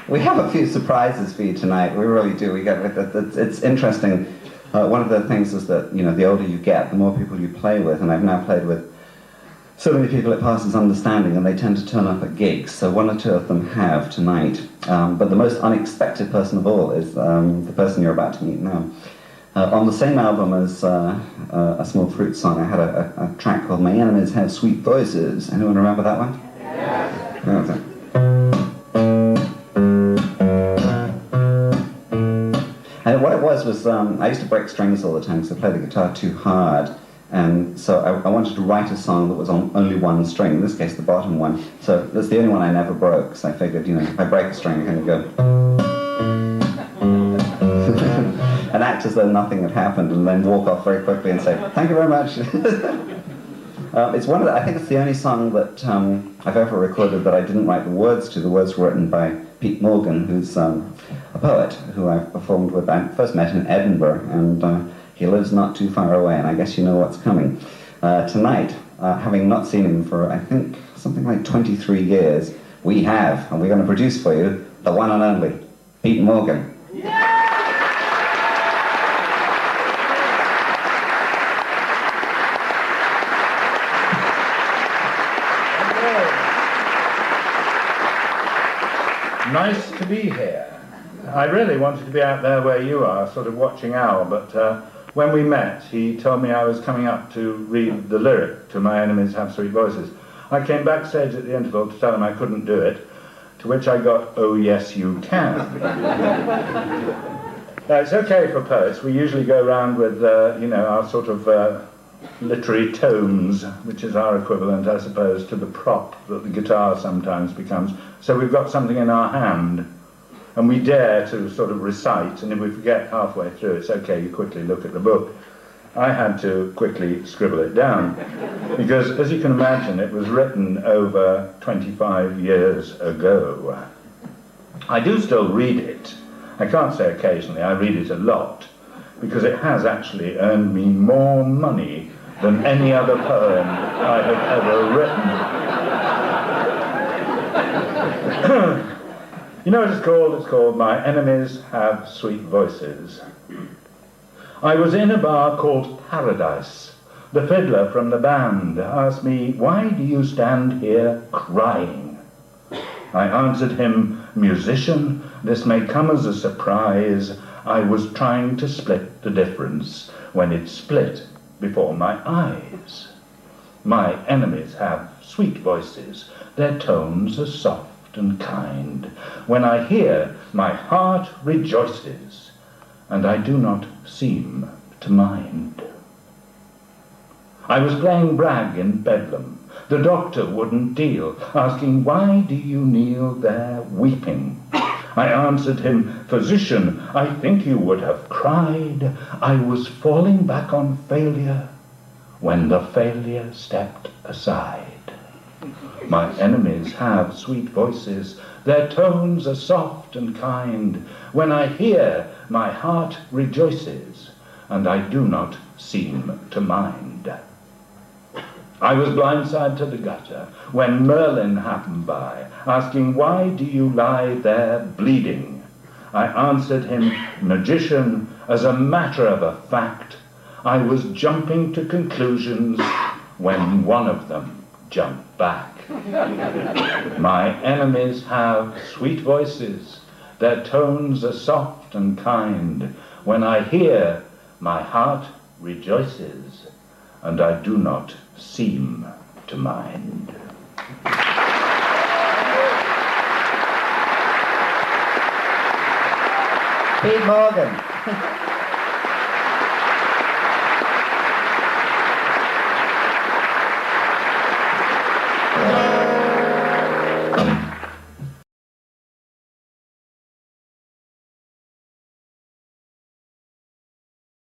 We have a few surprises for you tonight. We really do. It's interesting. One of the things is that, you know, the older you get, the more people you play with, and I've now played with so many people it passes understanding, and they tend to turn up at gigs. So one or two of them have tonight. But the most unexpected person of all is the person you're about to meet now. On the same album as A Small Fruit Song, I had a track called My Enemies Have Sweet Voices. Anyone remember that one? Yeah. And what it was I used to break strings all the time because I played the guitar too hard. And so I wanted to write a song that was on only one string, in this case the bottom one. So that's the only one I never broke, so I figured, you know, if I break a string, I can go and act as though nothing had happened, and then walk off very quickly and say, thank you very much. It's I think it's the only song that I've ever recorded that I didn't write the words to. The words were written by Pete Morgan, who's a poet who I've performed with. I first met in Edinburgh, and he lives not too far away, and I guess you know what's coming. Tonight, having not seen him for, I think, something like 23 years, we have, and we're going to produce for you, the one and only, Pete Morgan. Nice to be here. I really wanted to be out there where you are, sort of watching Al, but when we met, he told me I was coming up to read the lyric to My Enemies Have Sweet Voices. I came backstage at the interval to tell him I couldn't do it, to which I got, oh yes you can. It's okay for poets. We usually go around with, you know, our sort of literary tomes, which is our equivalent, I suppose, to the prop that the guitar sometimes becomes. So we've got something in our hand, and we dare to sort of recite, and if we forget halfway through, it's okay, you quickly look at the book. I had to quickly scribble it down, because, as you can imagine, it was written over 25 years ago. I do still read it. I can't say occasionally, I read it a lot, because it has actually earned me more money than any other poem I have ever written. You know what it's called? It's called My Enemies Have Sweet Voices. I was in a bar called Paradise. The fiddler from the band asked me, why do you stand here crying? I answered him, musician, this may come as a surprise. I was trying to split the difference when it split before my eyes. My enemies have sweet voices. Their tones are soft and kind. When I hear, my heart rejoices, and I do not seem to mind. I was playing brag in Bedlam. The doctor wouldn't deal, asking, why do you kneel there weeping? I answered him, physician, I think you would have cried. I was falling back on failure when the failure stepped aside. My enemies have sweet voices. Their tones are soft and kind. When I hear, my heart rejoices, and I do not seem to mind. I was blindside to the gutter when Merlin happened by, asking, why do you lie there bleeding? I answered him, magician, as a matter of a fact, I was jumping to conclusions when one of them jumped back. My enemies have sweet voices. Their tones are soft and kind. When I hear, my heart rejoices, and I do not seem to mind. Pete Morgan.